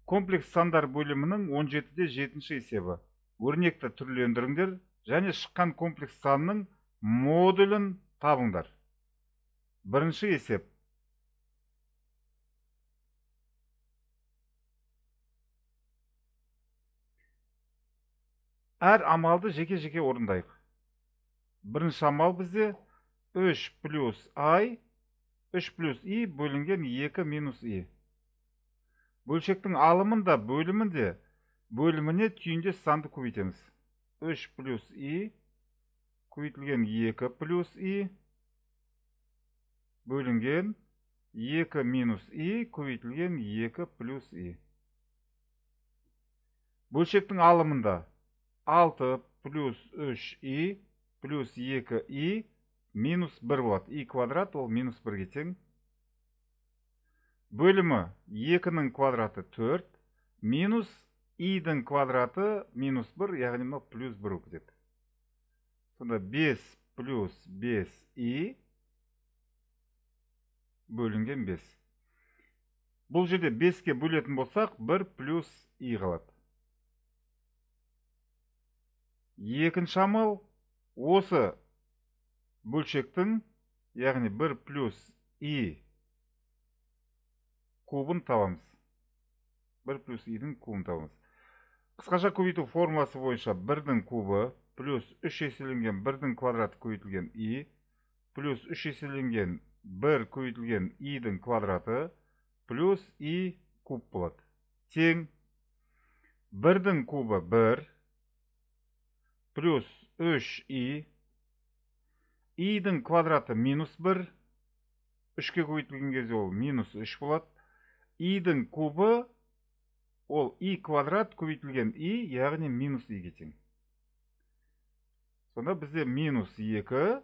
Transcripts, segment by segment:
Комплекс сандар бөлімінің 17-де 7-ші есебі. Өрнекті түрлендіріңдер және шыққан комплекс санның модулін табыңдар. Бірінші есеп. Әр амалды жеке-жеке орындайық. Бірінші амал бізде 3 плюс I, 3 плюс I бөлінген 2 минус I. Бөлшектің алымында бөлімінде бөліміне түйінде санды көбейтеміз. 3 плюс I көбейтілген 2 плюс I бөлінген 2 минус I көбейтілген 2 плюс I. Бөлшектің алымында 6 плюс 3I плюс 2I минус 1 болады. I квадрат ол минус 1-ге тең. Бөлімі 2-ның квадраты 4, минус I-дің квадраты минус 1, яғни плюс 1 өкетеді. Сонда 5 плюс 5I бөлінген 5. Бұл жерде 5-ке бөлетін болсақ, 1 плюс I қалады. Екінші амал осы бөлшектің, яғни 1 плюс I кубын табамыз. 1 плюс I-дің кубын табамыз. Қысқаша көбейту формуласы бойынша 1-дің кубы плюс 3 еселенген 1-дің квадраты көбейтілген I плюс 3 еселенген 1 көбейтілген I-дің квадраты плюс I куб болады. Тең 1-дің кубы 1 плюс 3I, I-дің квадраты минус 1, 3-ке көбейтілген кезде ол минус 3 болады. I-дің кубы ол I квадрат көбейтілген I, яғни минус I-ге тең. Сонда бізде минус 2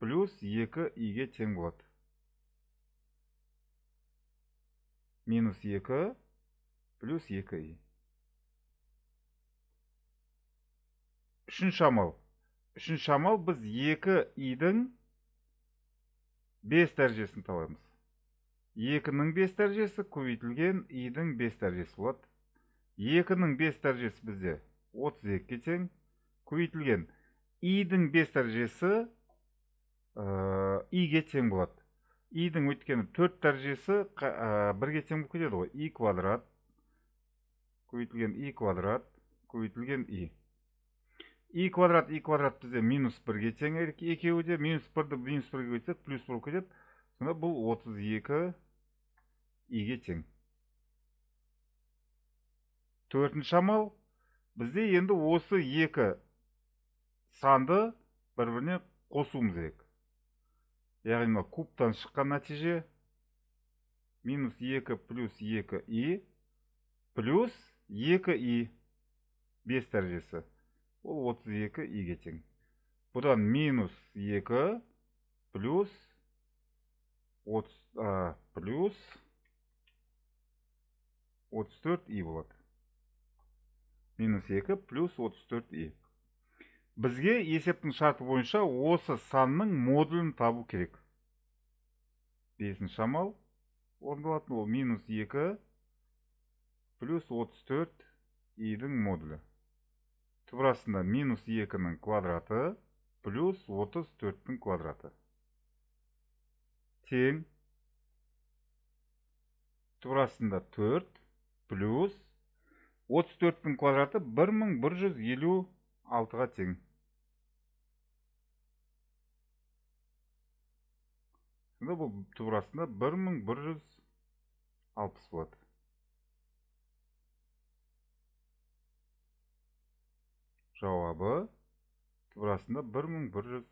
плюс 2I-ге тең болады. Минус 2 плюс 2I. Үшінші амал біз 2I-дің 5 дәрежесін табамыз. 2-ның 5 дәрежесі көбейтілген I-дің 5 дәрежесі болады. 2-ның 5 дәрежесі бізде 32-ге тең. Көбейтілген I-дің 5 дәрежесі I-ге тең болады. I-дің өткені 4 дәрежесі 1-ге тең болып кетеді ғой. I квадрат көбейтілген I квадрат көбейтілген I. I квадрат бізде минус 1-ге тең екеуі де. Минус 1-ді минус 1-ге көбейтсек плюс 1 кетеді. Сонда бұл 32 I-ге тең. Төртінші амал бізде енді осы екі санды бір-біріне қосуымыз керек. Яғни кубтан шыққан нәтиже минус 2 плюс 2I плюс 2I 5 дәрежесі. Ол 32I-ге тең. Бұдан минус 2 плюс 34I болады. Минус 2 плюс 34I. Бізге есептің шарты бойынша осы санның модулін табу керек. Бесінші амал орындалатын ол минус 2 плюс 34I-дің модулі. Түбірасында минус 2-ның квадраты плюс 34-дің квадраты. Тең. Түбірасында 4 плюс 34-дің квадраты 1156-ға тең. Сонда бұл түбірасында 1160 болады. Жауабы түбірасында 1160.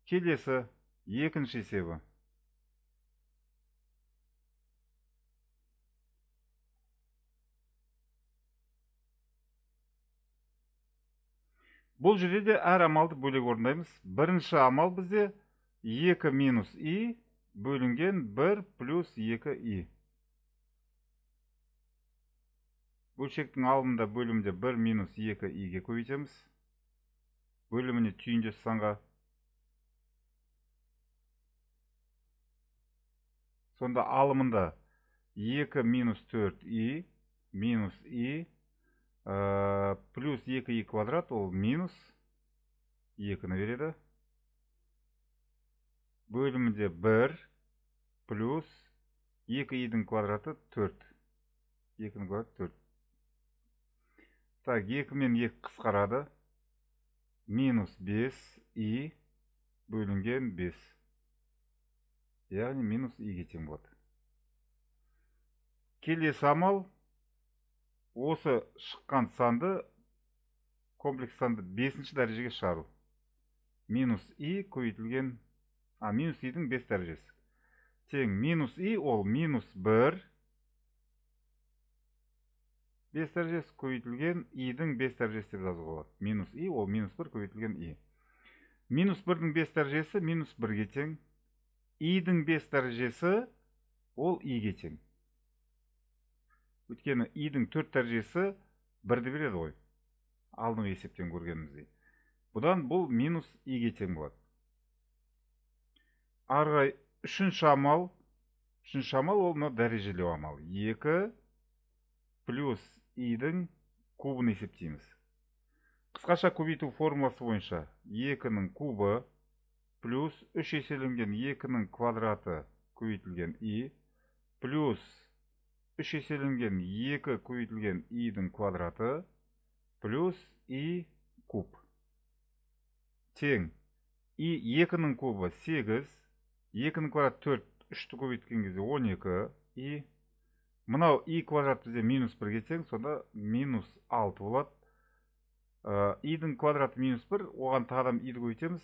Келесі екінші есебі. Бұл жерде де әр амалды бөлек орындаймыз. Бірінші амал бізде 2 минус I бөлінген 1 плюс 2I. Бөлшектің алымында бөлімде 1 минус 2I-ге көбейтеміз. Бөліміне түйіндес санға. Сонда алымында 2 минус 4i минус i плюс 2i квадрат ол минус 2-ні береді. Бөлімінде 1 плюс 2i-дің квадраты 4. 2-ның квадраты 4. Так, 2 мен 2 қысқарады. Минус 5i бөлінген 5. Яғни минус i-ге тең болады. Келесі амал осы шыққан санды, комплекс санды 5-ші дәрежеге шығару. Минус i көбейтілген, минус i-дің 5 дәрежесі. Тең минус i ол минус 1 5 дәрежесі көбейтілген i-дің 5 дәрежесі деп жазуға болады. Минус i ол минус 1 көбейтілген i. Минус 1-дің 5 дәрежесі минус 1-ге тең. i-дің 5 дәрежесі ол i-ге тең. Өйткені i-дің 4 дәрежесі 1-ді береді ғой. Алдыңғы есептен көргеніміздей. Бұдан бұл минус i-ге тең болады. Арғай үшінші амал ол мына дәрежелеу амал. 2 плюс i-дің кубын есептейміз. Қысқаша көбейту формуласы бойынша 2-ның кубы плюс 3 еселенген 2-ның квадраты көбейтілген i плюс 3 еселенген 2 көбейтілген i-дің квадраты плюс i куб. Тең. 2-ның кубы 8, 2-ның квадраты 4, 3-ті көбейткен кезде 12 i. Мынау i квадрат бізде минус 1-ге тең, сонда минус 6 болады. i-дің квадраты минус 1, оған тағадам i-ді көбейтеміз,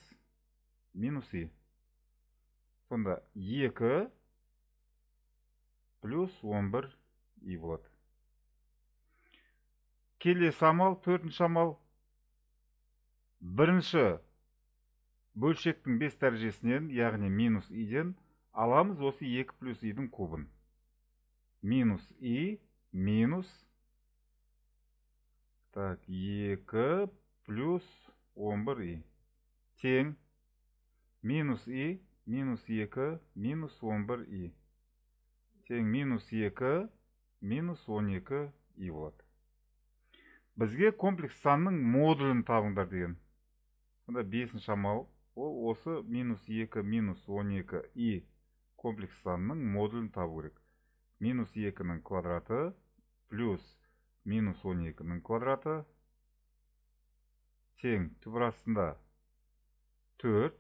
минус i. Сонда 2 плюс 11 i болады. Келесі амал, төртінші амал. Бірінші бөлшектің 5 дәрежесінен, яғни минус i-ден аламыз осы 2 плюс i-дің кубын. Минус i минус 2 плюс 11i тең минус i минус 2 минус 11i тең минус 2 минус 12i болады. Бізге комплекс санның модулін табыңдар деген. Сонда 5-ші амал ол осы минус 2 минус 12i комплекс санның модулін табу керек. Минус 2-ның квадраты плюс минус 12-ның квадраты тең түбір астында 4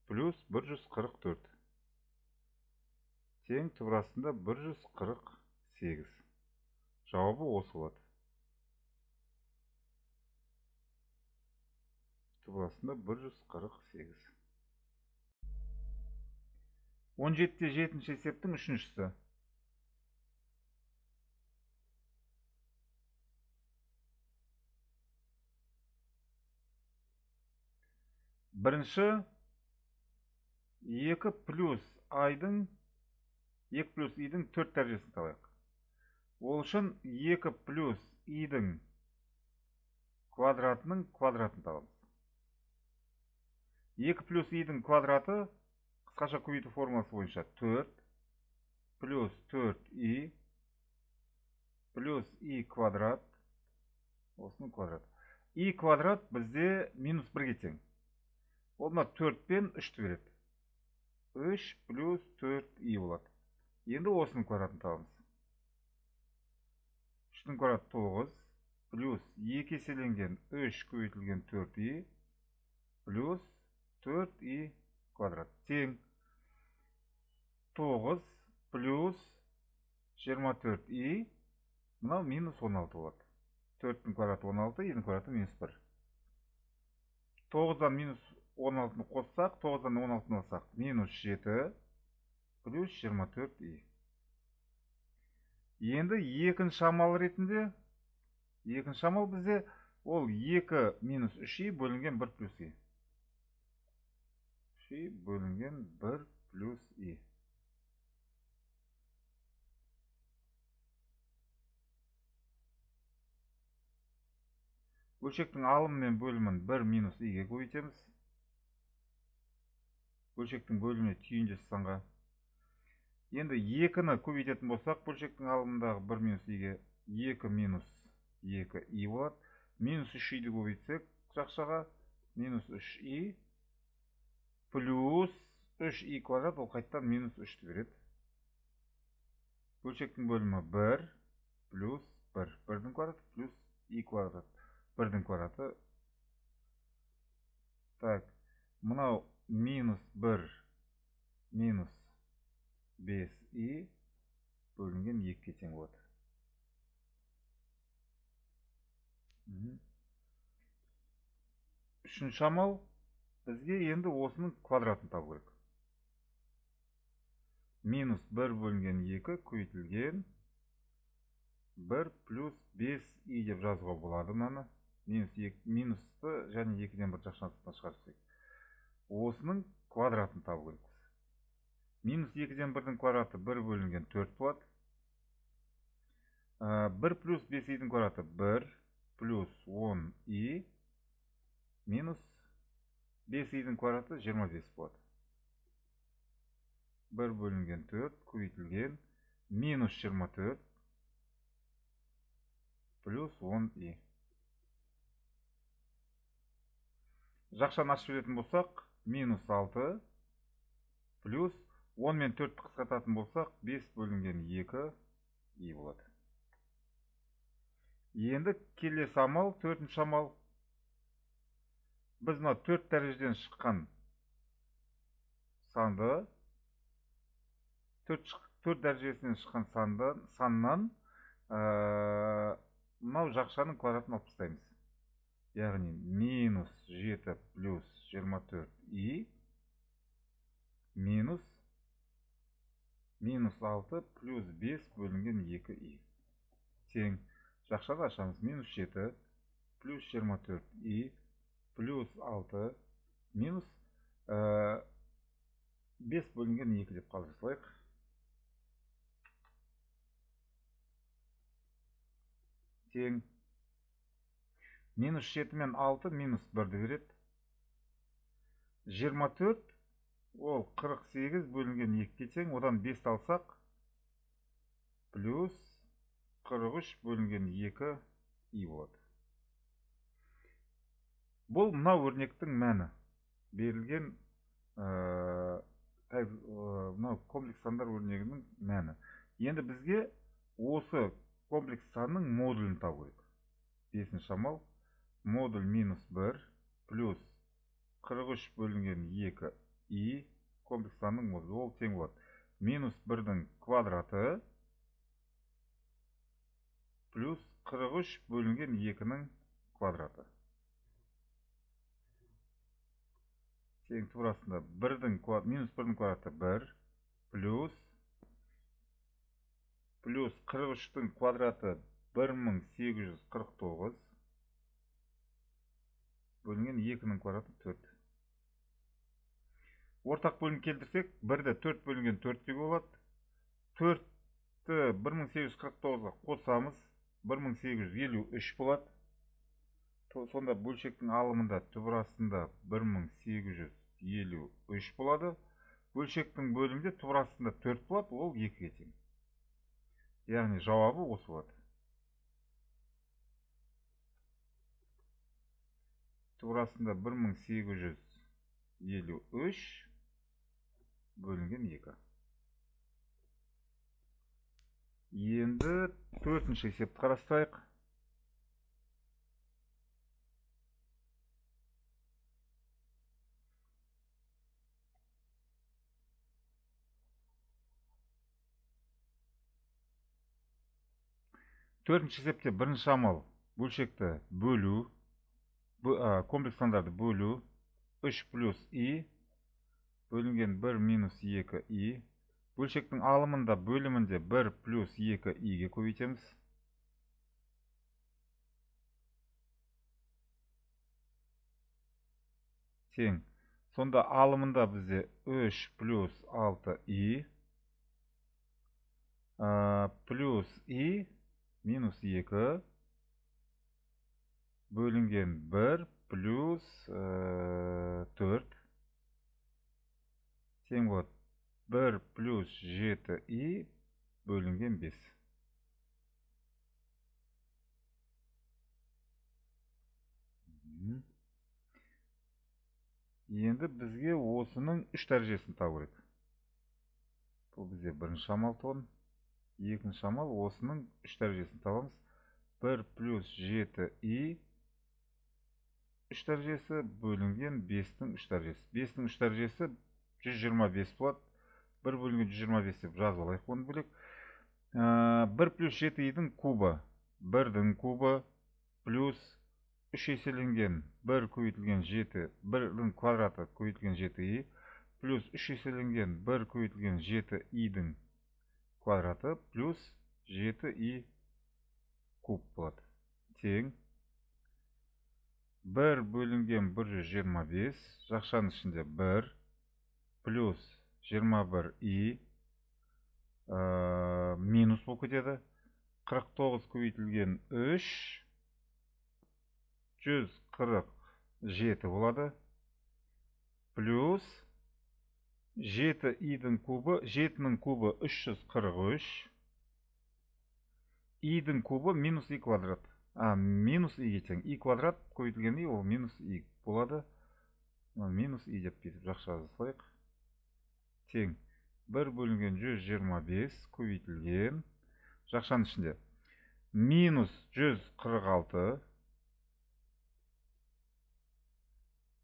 плюс 144 тең түбір астында 148. Жауабы осы болады. Түбір астында 148. 17-те 7-ші есептің үшіншісі. Бірінші 2 плюс i-дің 4 дәрежесін табайық. Ол үшін 2 плюс i-дің квадратының квадратын табамыз. 2 плюс i-дің квадраты қысқаша көбейту формуласы бойынша 4 плюс 4i плюс i квадрат, осының квадрат. i квадрат бізде минус 1-ге тең. Ол мына 4 пен 3-ті береді. 3 плюс 4i болады. Енді осының квадратын табамыз. 3-дің квадраты 9 плюс 2 еселенген 3 көбейтілген 4i плюс 4i квадрат тең 9 плюс 24i, мынау минус 16 болады. 4-дің квадраты 16, i-дің квадраты минус 1. 9-дан минус 16-ны қоссақ, 9-дан 16-ны алсақ, минус 7 плюс 24i. Енді екінші амал ретінде, екінші амал бізде ол 2 минус 3i бөлінген 1 плюс i. 3i бөлінген 1 плюс i. Бөлшектің алымы мен бөлімін 1 минус i-ге көбейтеміз. Бөлшектің бөліміне түйіндес санға. Енді 2-ні көбейтетін болсақ, бөлшектің алымындағы 1 минус иге 2 минус 2 и болады. Минус 3 иді көбейтсек, жақшаға минус 3 и плюс 3 и квадрат, ол қайттан минус 3-ті береді. Бөлшектің бөлімі 1 плюс 1. 1-дің квадраты плюс и квадрат. 1-дің квадраты. Так, мынау минус 1 минус 5 и бөлінген 2-ге тең болады. Үшінші амал, бізге енді осының квадратын табу керек. Минус 1 бөлінген 2 көбейтілген 1 плюс 5 и деп жазуға болады мынаны. Минусты және 2-ден бір жақшаны сыртына шығарсақ. Осының квадратын табу керек. Минус 2-ден 1-дің квадраты 1 бөлінген 4 болады. 1 плюс 5 и-дің квадраты 1 плюс 10 и минус 5 и-дің квадраты 25 болады. 1 бөлінген 4 көбейтілген минус 24 плюс 10 и. Жақшаны ашып беретін болсақ, минус 6 плюс 10 мен 4-ті қысқартатын болсақ, 5 бөлінген 2 и болады. Енді келесі амал, 4-ші амал. Біз 4 дәрежеден шыққан санды, 4 дәрежесінен шыққан саннан мынау жақшаның квадратын алып тастаймыз. Яғни минус 7 плюс 24 и минус 6 плюс 5 бөлінген 2 и. Тең. Жақшаны ашамыз. Минус 7 плюс 24 и плюс 6 минус 5 бөлінген 2 деп қалдырсылайық. Тең. Минус 7 мен 6 минус 1-ді береді. 24 ол 48 бөлінген 2-ге тең. Одан 5 алсақ плюс 43 бөлінген 2 и болады. Бұл мына өрнектің мәні. Берілген мынау комплекс сандар өрнегінің мәні. Енді бізге осы комплекс санның модулін табу керек. 5-ші амал. Модуль минус 1 плюс 43 бөлінген 2 и комплекс санның модулі. Ол тең болады. Минус 1-дің квадраты плюс 43 бөлінген 2-ның квадраты. Тең турасында минус 1-дің квадраты 1 плюс 43-дің квадраты 1849 бөлінген 2-ның квадраты 4. Ортақ бөлім келтірсек, 1-ді 4 бөлінген 4-те болады. 4-ті 1849-ға қосамыз, 1853 болады. Сонда бөлшектің алымында түбірастында 1853 болады. Бөлшектің бөлімде түбірастында 4 болады, ол 2-ге тең. Яғни жауабы осы болады. Түбірастында 1853 бөлінген 2. Енді 4-ші есепті қарастырайық. Төртінші есепте бірінші амал бөлшекті бөлу, комплекс сандарды бөлу, 3 плюс и бөлінген 1 минус 2 и. Бөлшектің алымында бөлімінде 1 плюс 2 иге көбейтеміз. Тең. Сонда алымында бізде 3 плюс 6 и плюс и минус 2 бөлінген 1 плюс 4 тең болады. 1 плюс 7i бөлінген 5. Енді бізге осының 3 дәрежесін табу керек. Бұл бізде бірінші амал туын. Екінші амал осының 3 дәрежесін табамыз. 1 плюс 7i 3 дәрежесі бөлінген 5-дің 3 дәрежесі. 5-дің 3 дәрежесі 125 болады. 1 бөлінген 125 деп жазып алайық оны бөлек. 1 плюс 7i-дің кубы 1-дің кубы плюс 3 еселенген 1 көбейтілген 7, 1-дің квадраты көбейтілген 7i плюс 3 еселенген 1 көбейтілген 7i-дің квадраты плюс 7i куб болады. Тең 1 бөлінген 125, жақшаның ішінде 1 плюс 21i минус болып кетеді. 49 көбейтілген 3 147 болады. Плюс 7i-дің кубы, 7-ның кубы 343. i-дің кубы минус i квадрат. Минус i кетсең. i квадрат көбейтілген i, ол минус i болады. Минус i деп кетіп жақша жазылайық. Тең 1 бөлінген 125 көбейтілген. Жақшаның ішінде минус 146.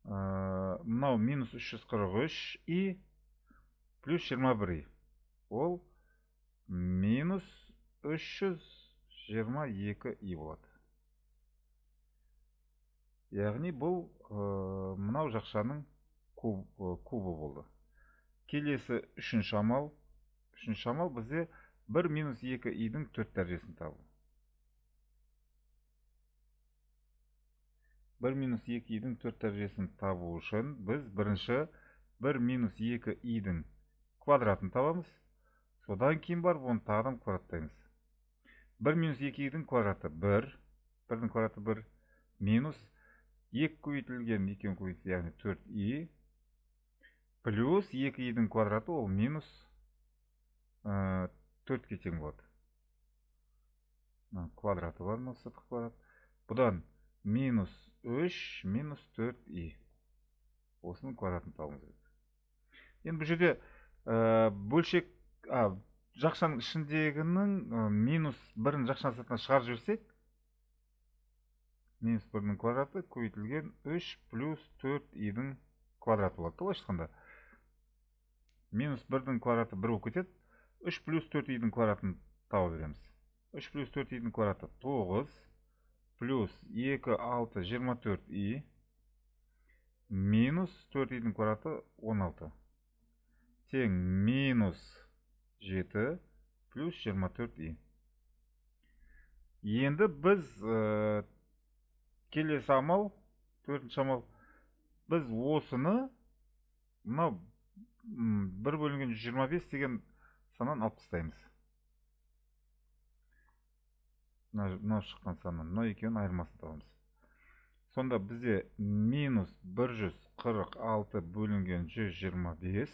Мынау минус 343 и плюс 21i. Ол минус 322i болады. Яғни бұл мынау жақшаның кубы болды. Келесі үшінші амал. Үшінші амал бізде 1 минус 2i-дің 4 дәрежесін табу. 1 минус 2i-дің 4 дәрежесін табу үшін біз бірінші 1 минус 2i-дің квадратын табамыз. Содан кейін барып оны тағыдан квадраттаймыз. 1 минус 2i-дің квадраты 1, 1-дің квадраты 1, минус 2 көбейтілген 2 көбейтілген, яғни 4i, плюс 2i-дің квадраты ол минус 4-ке тең болады. Квадраты бар ма сыртқы квадрат? Бұдан минус 3, минус 4i. Осының квадратын табуымыз керек. Енді бұл жерде бөлшек, жақшаның ішіндегінің минус 1-ін жақшаның сыртына шығарып жіберсек, минус 1-ның квадраты көбейтілген 3 плюс 4i-дің квадраты болады. Олай шыққанда минус 1-дің квадраты 1 болып кетеді. 3 плюс 4i-дің квадратын тауып береміз. 3 плюс 4i-дің квадраты 9 плюс 2, 6, 24i минус 4i-дің квадраты 16. Тең минус 7 плюс 24i. Енді біз келесі амал, төртінші амал, біз осыны мынау 1 бөлінген 125 деген санан алып тастаймыз. Мынау шыққан саннан, мынау екеуін айырмасын табамыз. Сонда бізде минус 146 бөлінген 125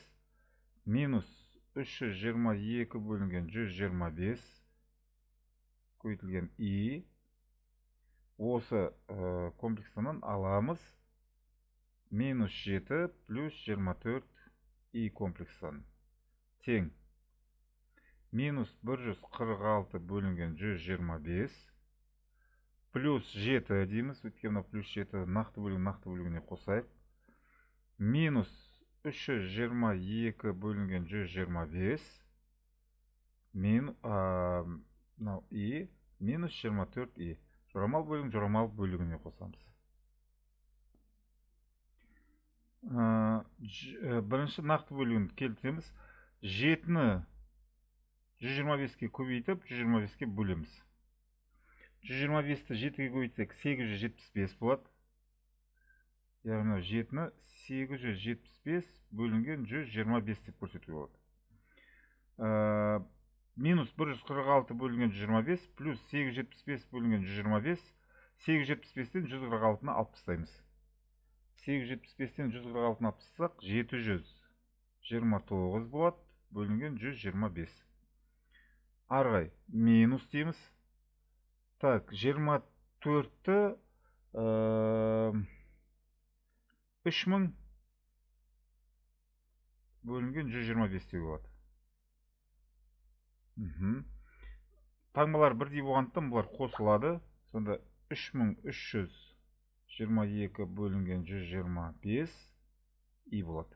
минус 322 бөлінген 125 көбейтілген i. Осы комплекстанан аламыз минус 7 плюс 24 i комплексан. Тең минус 146 бөлінген 125 плюс 7 дейміз. Өйткені плюс 7 нақты бөлігіне қосайық. Минус 322 бөлінген 125 i минус 24i. Жорамал бөлігіне қосамыз. Бірінші нақты бөлігін келтіреміз. 7-ні 125-ке көбейтіп, 125-ке бөлеміз. 125-ті 7-ге көбейтсек 875 болады. Яғни 7-ні 875 бөлінген 125 деп көрсетуге болады. Минус 146 бөлінген 125 плюс 875 бөлінген 125. 875-тен 146-ны алып тастаймыз. 875-тен 146-ны алып тастасақ 729 болады. бөлінген 125. Арғай минус дейміз. Так, 24-ті 3000 бөлінген 125 деуге болады. Таңбалар бірдей болғандықтан бұлар қосылады. Сонда 3322 бөлінген 125 и болады.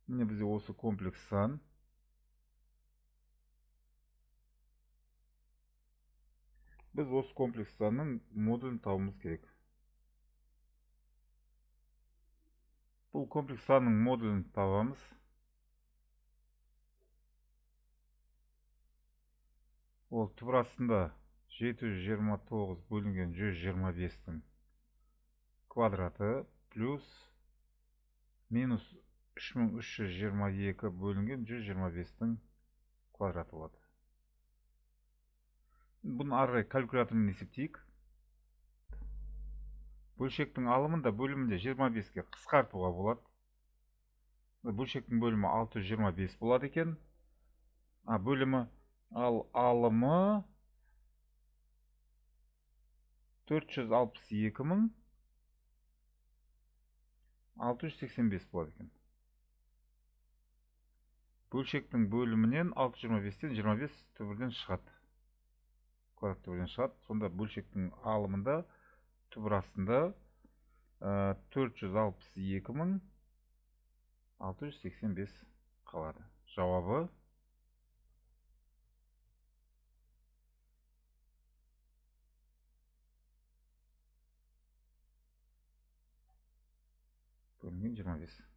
Міне бізде осы комплекс сан. Біз осы комплекс санның модулін табуымыз керек. Бұл комплекс санның модулін табамыз. Ол түбір астында 729 бөлінген 125-тің квадраты плюс минус 3322 бөлінген 125-тің квадраты болады. Бұны арғай калькулятормен есептейік. Бөлшектің алымында бөлімінде 25-ке қысқартуға болады. Бөлшектің бөлімі 625 болады екен. Бөлімі ал алымы 462.685 болады екен. Бөлшектің бөлімінен 625-тен 25 түбірден шығады. Квадрат түбірден шығады. Сонда бөлшектің алымында түбір астында 462.685 қалады. Жауабы бөлінген 25.